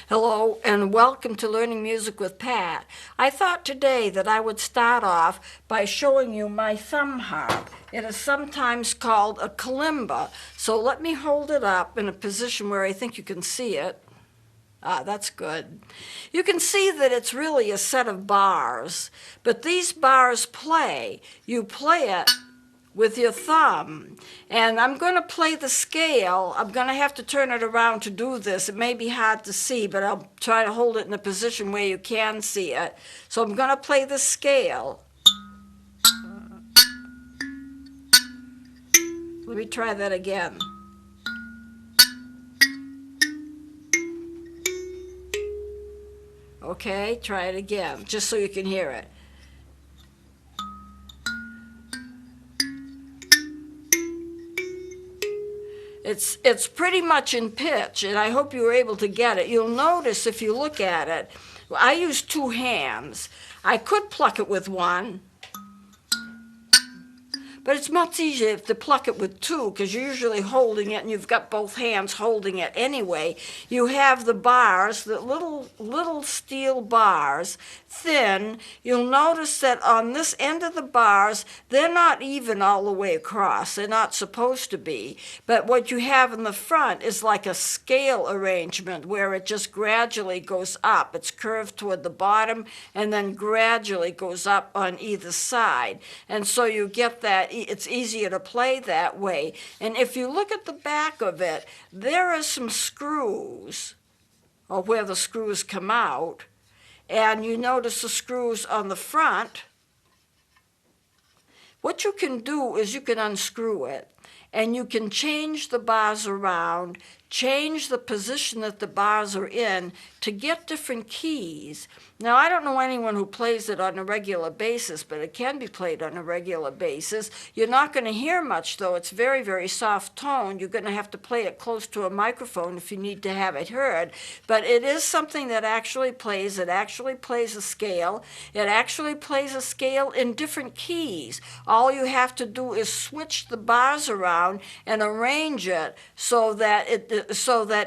Hello and welcome to Learning Music with Pat. I thought today that I would start off by showing you my thumb harp. It is sometimes called a kalimba. So let me hold it up in a position where I think you can see it. That's good. You can see that it's really a set of bars, but these bars play. You play it with your thumb. And I'm going to play the scale. I'm going to have to turn it around to do this. It may be hard to see, but I'll try to hold it in a position where you can see it. So I'm going to play the scale. Let me try that again. Okay, try it again, just so you can hear it. It's pretty much in pitch, and I hope you were able to get it. You'll notice if you look at it, I use two hands. I could pluck it with one, but it's much easier to pluck it with two because you're usually holding it and you've got both hands holding it anyway. You have the bars, the little steel bars, thin. You'll notice that on this end of the bars, they're not even all the way across. They're not supposed to be. But what you have in the front is like a scale arrangement where it just gradually goes up. It's curved toward the bottom and then gradually goes up on either side. And so you get that. It's easier to play that way. And if you look at the back of it, there are some screws, or where the screws come out, and you notice the screws on the front. What you can do is you can unscrew it, and you can change the bars around, change the position that the bars are in to get different keys. Now, I don't know anyone who plays it on a regular basis, but it can be played on a regular basis. You're not going to hear much, though. It's very, very soft tone. You're going to have to play it close to a microphone if you need to have it heard. But it is something that actually plays. It actually plays a scale. It actually plays a scale in different keys. All you have to do is switch the bars around and arrange it so that it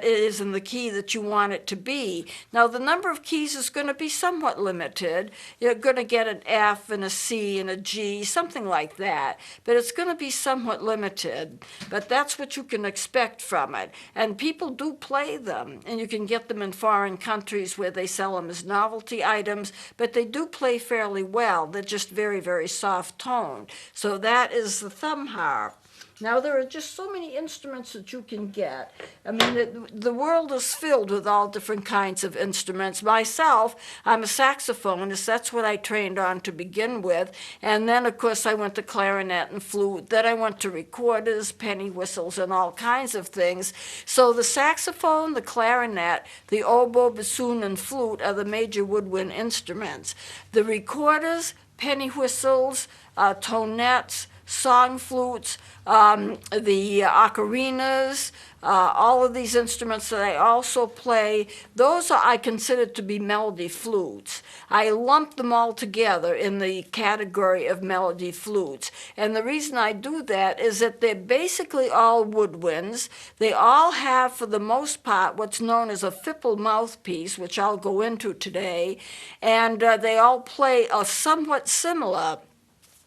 is in the key that you want it to be. Now, the number of keys is going to be somewhat limited. You're going to get an F and a C and a G, something like that. But it's going to be somewhat limited. But that's what you can expect from it. And people do play them. And you can get them in foreign countries where they sell them as novelty items. But they do play fairly well. They're just very, very soft toned. So that is the thumb harp. Now, there are just so many instruments that you can get. I mean, the world is filled with all different kinds of instruments. Myself, I'm a saxophonist. That's what I trained on to begin with. And then, of course, I went to clarinet and flute. Then I went to recorders, penny whistles, and all kinds of things. So the saxophone, the clarinet, the oboe, bassoon, and flute are the major woodwind instruments. The recorders, penny whistles, tonettes, song flutes, the ocarinas, all of these instruments that I also play, those I consider to be melody flutes. I lump them all together in the category of melody flutes. And the reason I do that is that they're basically all woodwinds. They all have, for the most part, what's known as a fipple mouthpiece, which I'll go into today. And they all play a somewhat similar.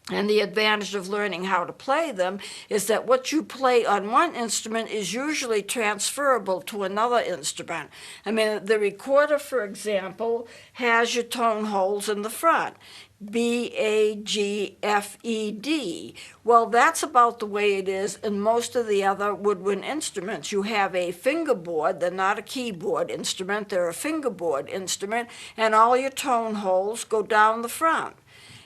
And the advantage of learning how to play them is that what you play on one instrument is usually transferable to another instrument. I mean, the recorder, for example, has your tone holes in the front. B, A, G, F, E, D. Well, that's about the way it is in most of the other woodwind instruments. You have a fingerboard. They're not a keyboard instrument. They're a fingerboard instrument, and all your tone holes go down the front.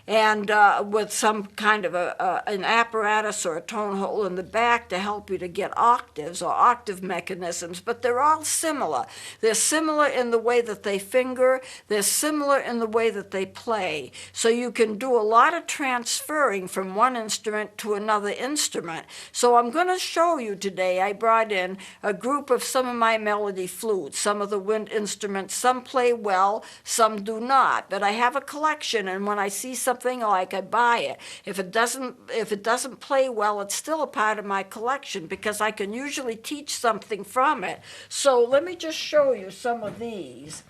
And with some kind of an apparatus or a tone hole in the back to help you to get octaves or octave mechanisms. But they're all similar. They're similar in the way that they finger. They're similar in the way that they play. So you can do a lot of transferring from one instrument to another instrument. So I'm going to show you today, I brought in a group of some of my melody flutes, some of the wind instruments. Some play well, some do not. But I have a collection, and when I see something something, like I buy it. If it doesn't play well, it's still a part of my collection because I can usually teach something from it. So let me just show you some of these.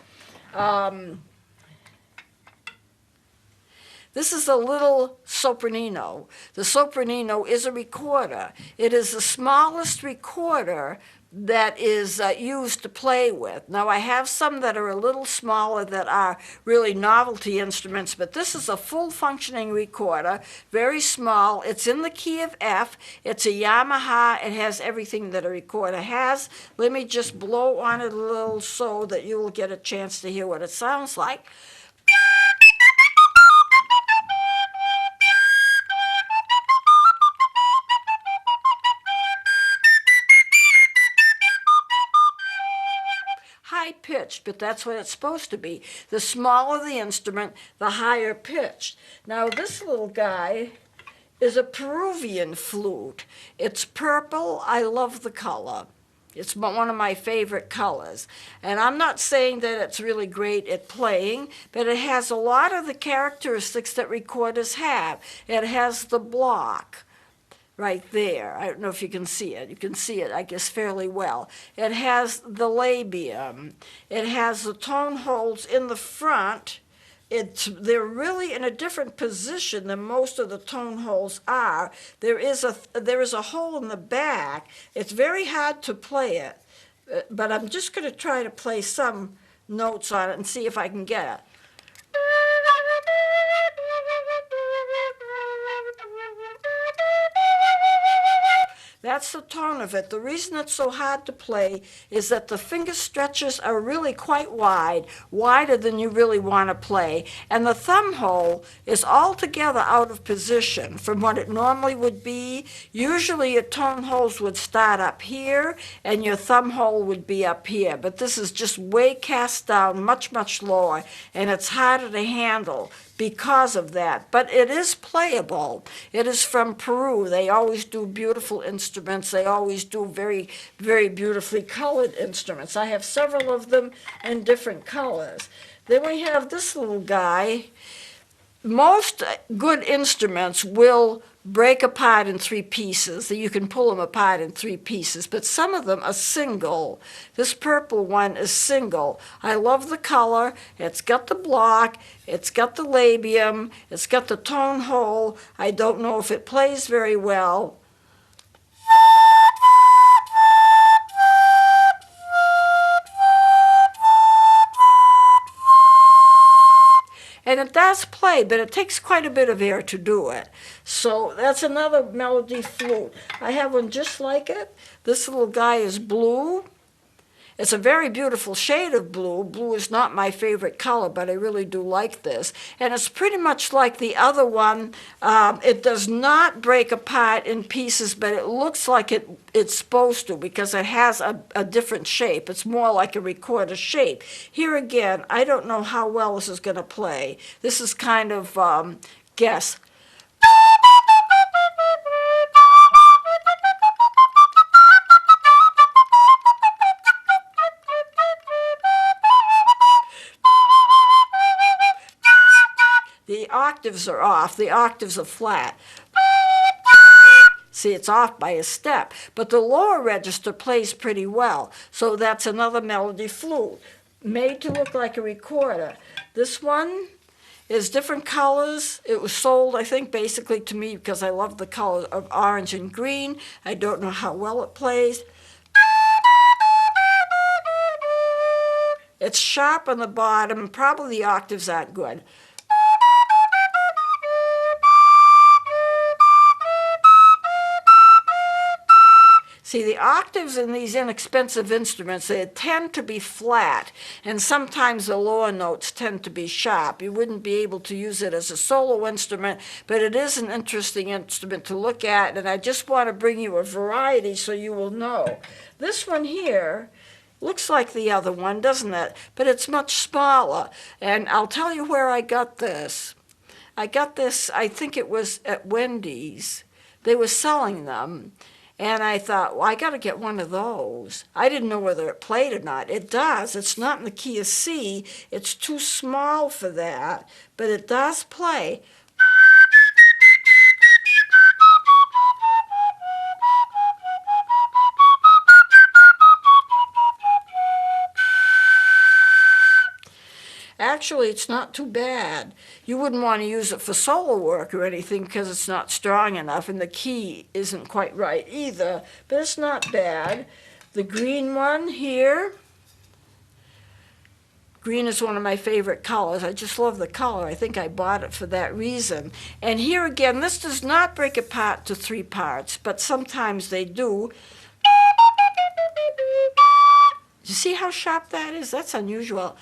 This is a little sopranino. The sopranino is a recorder. It is the smallest recorder that is used to play with. Now, I have some that are a little smaller that are really novelty instruments, but this is a full functioning recorder, very small. It's in the key of F. It's a Yamaha. It has everything that a recorder has. Let me just blow on it a little so that you will get a chance to hear what it sounds like. High-pitched, but that's what it's supposed to be. The smaller the instrument, the higher pitched. Now, this little guy is a Peruvian flute. It's purple. I love the color. It's one of my favorite colors. And I'm not saying that it's really great at playing, but it has a lot of the characteristics that recorders have. It has the block right there. I don't know if you can see it. You can see it, I guess, fairly well. It has the labium. It has the tone holes in the front. They're really in a different position than most of the tone holes are. There is a hole in the back. It's very hard to play it, but I'm just going to try to play some notes on it and see if I can get it. That's the tone of it. The reason it's so hard to play is that the finger stretches are really quite wide, wider than you really want to play, and the thumb hole is altogether out of position from what it normally would be. Usually your tone holes would start up here and your thumb hole would be up here, but this is just way cast down, much, much lower, and it's harder to handle because of that. But it is playable. It is from Peru. They always do beautiful instruments. They always do very, very beautifully colored instruments. I have several of them in different colors. Then we have this little guy. Most good instruments will break apart in three pieces. You can pull them apart in three pieces, but some of them are single. This purple one is single. I love the color. It's got the block. It's got the labium. It's got the tone hole. I don't know if it plays very well. And it does play, but it takes quite a bit of air to do it. So that's another melody flute. I have one just like it. This little guy is blue. It's a very beautiful shade of blue. Blue is not my favorite color, but I really do like this. And it's pretty much like the other one. It does not break apart in pieces, but it looks like it's supposed to because it has a different shape. It's more like a recorder shape. Here again, I don't know how well this is going to play. This is kind of guess. The octaves are off. The octaves are flat. See, it's off by a step. But the lower register plays pretty well. So that's another melody flute, made to look like a recorder. This one is different colors. It was sold, I think, basically to me because I love the color of orange and green. I don't know how well it plays. It's sharp on the bottom. Probably the octaves aren't good. See, the octaves in these inexpensive instruments, they tend to be flat, and sometimes the lower notes tend to be sharp. You wouldn't be able to use it as a solo instrument, but it is an interesting instrument to look at, and I just want to bring you a variety so you will know. This one here looks like the other one, doesn't it? But it's much smaller, and I'll tell you where I got this. I got this, I think it was at Wendy's. They were selling them. And I thought, well, I got to get one of those. I didn't know whether it played or not. It does. It's not in the key of C. It's too small for that, but it does play. actually, it's not too bad. You wouldn't want to use it for solo work or anything because it's not strong enough, and the key isn't quite right either, but it's not bad. The green one here, green is one of my favorite colors. I just love the color. I think I bought it for that reason. And here again, this does not break apart to 3 parts, but sometimes they do. You see how sharp that is? That's unusual.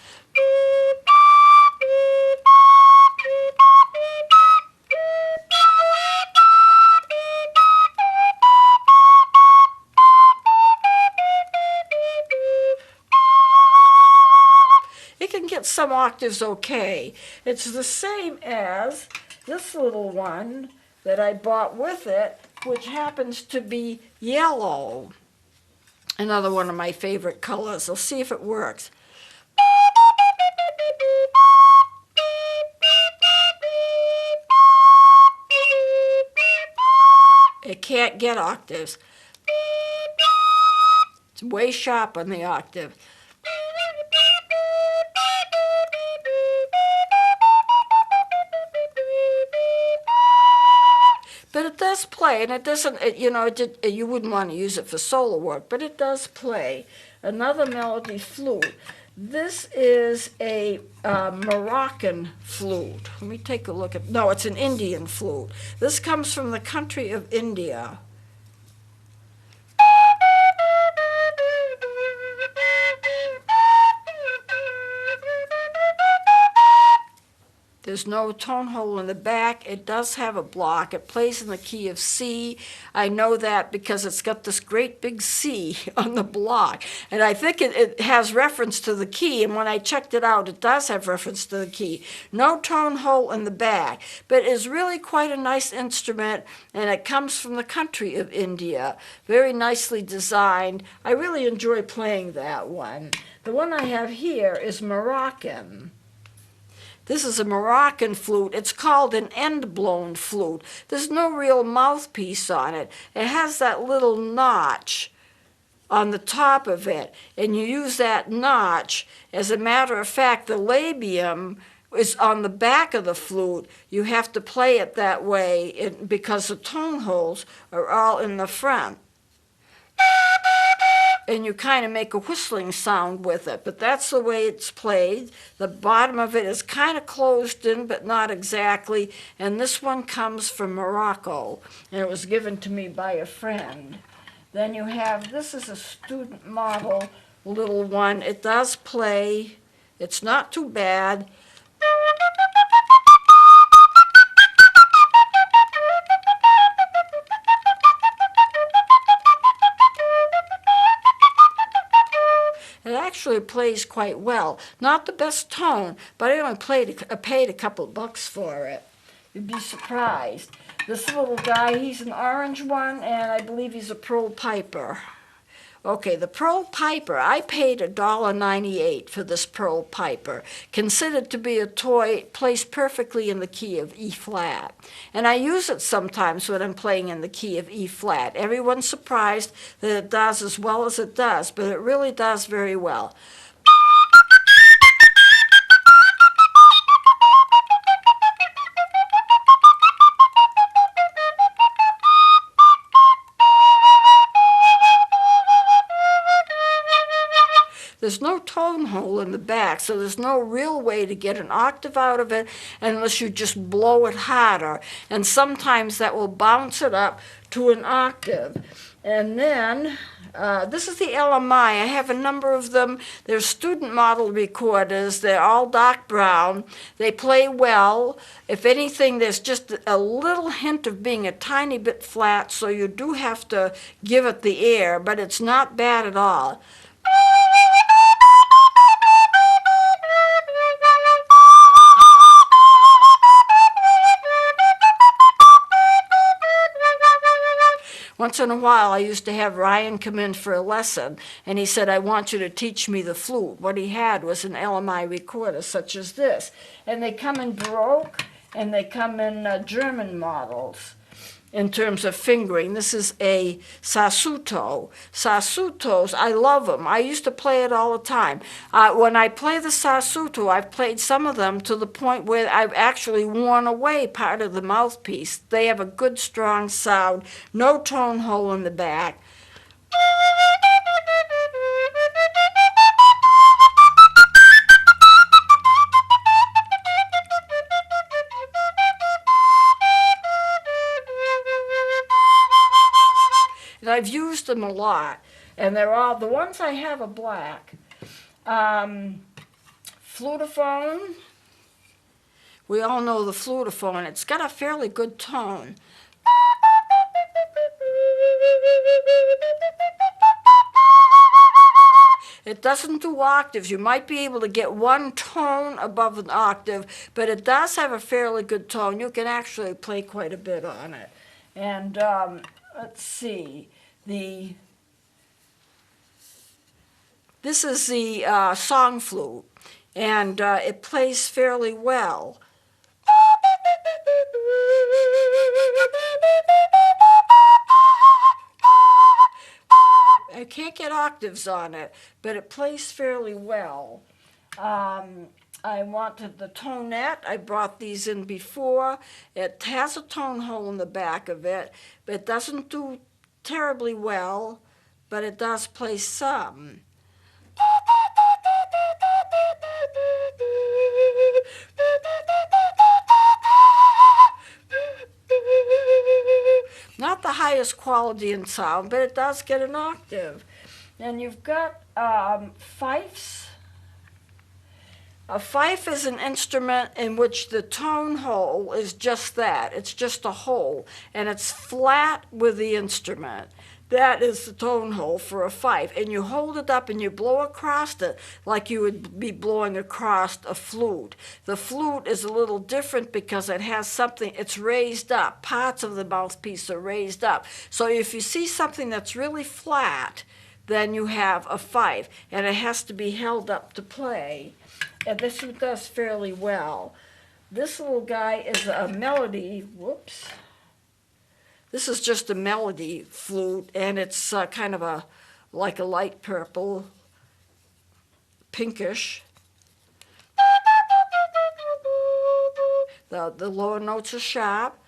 It can get some octaves okay. It's the same as this little one that I bought with it, which happens to be yellow. Another one of my favorite colors. I'll see if it works. It can't get octaves. It's way sharp on the octave. But it does play, and it doesn't, you wouldn't want to use it for solo work, but it does play. Another melody flute. This is a Moroccan flute. Let me take a look at, no, it's an Indian flute. This comes from the country of India. There's no tone hole in the back. It does have a block. It plays in the key of C. I know that because it's got this great big C on the block. And I think it has reference to the key. And when I checked it out, it does have reference to the key. No tone hole in the back. But it's really quite a nice instrument. And it comes from the country of India. Very nicely designed. I really enjoy playing that one. The one I have here is Moroccan. This is a Moroccan flute. It's called an end-blown flute. There's no real mouthpiece on it. It has that little notch on the top of it, and you use that notch. As a matter of fact, the labium is on the back of the flute. You have to play it that way because the tone holes are all in the front. And you kind of make a whistling sound with it, but that's the way it's played. The bottom of it is kind of closed in, but not exactly, and this one comes from Morocco, and it was given to me by a friend. Then you have, this is a student model little one. It does play. It's not too bad. It actually plays quite well. Not the best tone, but I only paid a couple bucks for it. You'd be surprised. This little guy, he's an orange one, and I believe he's a pearl piper. Okay, the pearl piper, I paid $1.98 for this pearl piper, considered to be a toy placed perfectly in the key of E flat. And I use it sometimes when I'm playing in the key of E flat. Everyone's surprised that it does as well as it does, but it really does very well. There's no tone hole in the back, so there's no real way to get an octave out of it unless you just blow it harder. And sometimes that will bounce it up to an octave. And then, this is the LMI. I have a number of them. They're student model recorders. They're all dark brown. They play well. If anything, there's just a little hint of being a tiny bit flat, so you do have to give it the air, but it's not bad at all. Once in a while, I used to have Ryan come in for a lesson, and he said, I want you to teach me the flute. What he had was an LMI recorder such as this. And they come in Baroque, and they come in German models. in terms of fingering. This is a sasuto. Sasutos, I love them. I used to play it all the time. When I play the sasuto, I've played some of them to the point where I've actually worn away part of the mouthpiece. They have a good, strong sound, no tone hole in the back. And I've used them a lot, and they're all, the ones I have are black. Flutophone, we all know the flutophone. It's got a fairly good tone. It doesn't do octaves. You might be able to get one tone above an octave, but it does have a fairly good tone. You can actually play quite a bit on it. And let's see, this is the song flute, and it plays fairly well. I can't get octaves on it, but it plays fairly well. I wanted the tonette. I brought these in before. It has a tone hole in the back of it, but it doesn't do terribly well, but it does play some. Not the highest quality in sound, but it does get an octave. And you've got fifes. A fife is an instrument in which the tone hole is just that. It's just a hole, and it's flat with the instrument. That is the tone hole for a fife. And you hold it up and you blow across it like you would be blowing across a flute. The flute is a little different because it has something, it's raised up. Parts of the mouthpiece are raised up. So if you see something that's really flat, then you have a fife, and it has to be held up to play. And this one does fairly well. This little guy is a melody, whoops. This is just a melody flute, and it's kind of like a light purple, pinkish. The lower notes are sharp.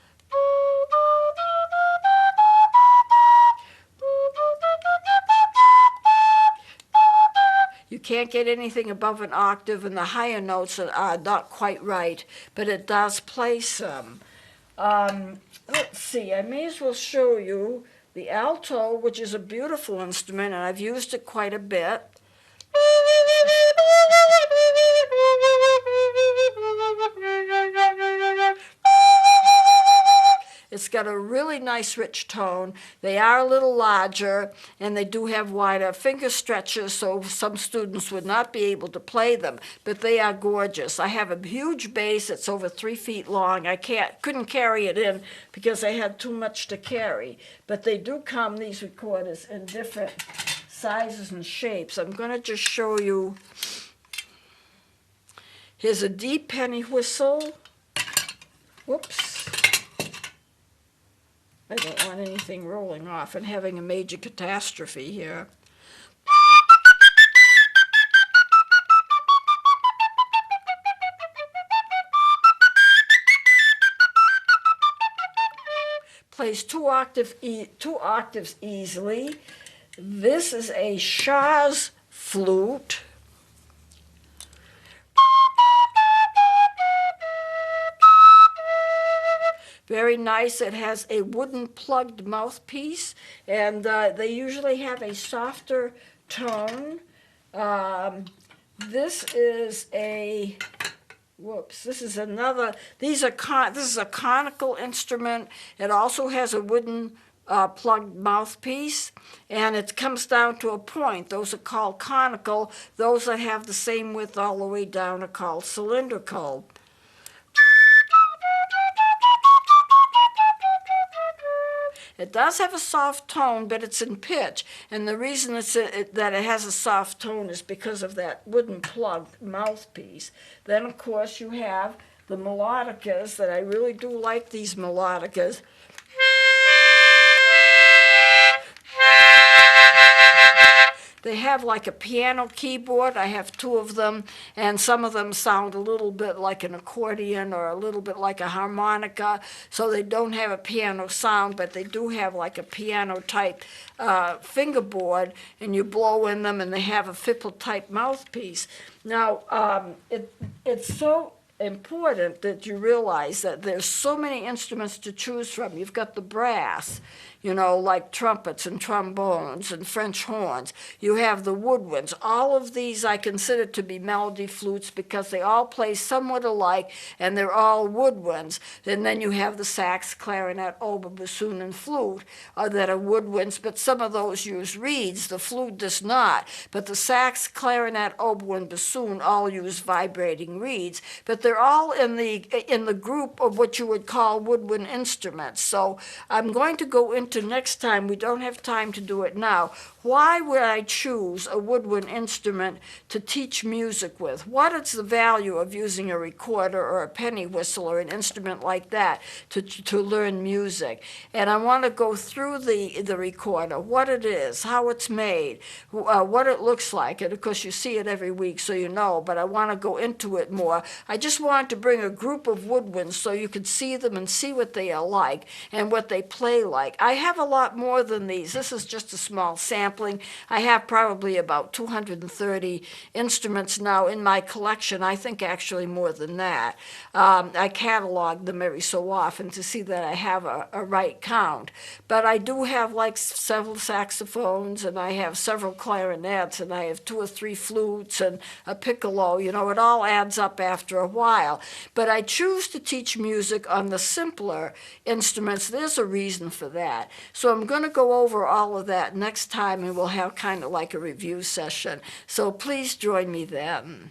You can't get anything above an octave, and the higher notes are not quite right, but it does play some. Let's see, I may as well show you the alto, which is a beautiful instrument, and I've used it quite a bit. It's got a really nice rich tone. They are a little larger, and they do have wider finger stretches, so some students would not be able to play them, but they are gorgeous. I have a huge bass. It's over 3 feet long. I couldn't carry it in because I had too much to carry, but they do come, these recorders, in different sizes and shapes. I'm going to just show you. Here's a deep penny whistle. Whoops. I don't want anything rolling off and having a major catastrophe here. Plays two octaves easily. This is a Shaw's flute. Very nice. It has a wooden plugged mouthpiece, and they usually have a softer tone. This is a, whoops, this is another, this is a conical instrument. It also has a wooden plugged mouthpiece, and it comes down to a point. Those are called conical. Those that have the same width all the way down are called cylindrical. It does have a soft tone, but it's in pitch, and the reason that it has a soft tone is because of that wooden plugged mouthpiece. Then, of course, you have the melodicas, that I really do like these melodicas. They have like a piano keyboard. I have two of them, and some of them sound a little bit like an accordion or a little bit like a harmonica. So they don't have a piano sound, but they do have like a piano type fingerboard, and you blow in them, and they have a Fipple type mouthpiece. Now, it's so important that you realize that there's so many instruments to choose from. You've got the brass, like trumpets and trombones and French horns. You have the woodwinds. All of these I consider to be melody flutes because they all play somewhat alike, and they're all woodwinds. And then you have the sax, clarinet, oboe, bassoon, and flute that are woodwinds, but some of those use reeds. The flute does not. But the sax, clarinet, oboe, and bassoon all use vibrating reeds. But they're all in the group of what you would call woodwind instruments. So I'm going to go into next time. We don't have time to do it now. Why would I choose a woodwind instrument to teach music with? What is the value of using a recorder or a penny whistle or an instrument like that to learn music? And I want to go through the recorder, what it is, how it's made, what it looks like. And of course, you see it every week, so you know, but I want to go into it more. I just wanted to bring a group of woodwinds so you could see them and see what they are like and what they play like. I have a lot more than these. This is just a small sampling. I have probably about 230 instruments now in my collection. I think actually more than that. I catalog them every so often to see that I have a right count. But I do have like several saxophones, and I have several clarinets, and I have 2 or 3 flutes and a piccolo. It all adds up after a while. But I choose to teach music on the simpler instruments. There's a reason for that. So I'm going to go over all of that next time, and we'll have kind of like a review session. So please join me then.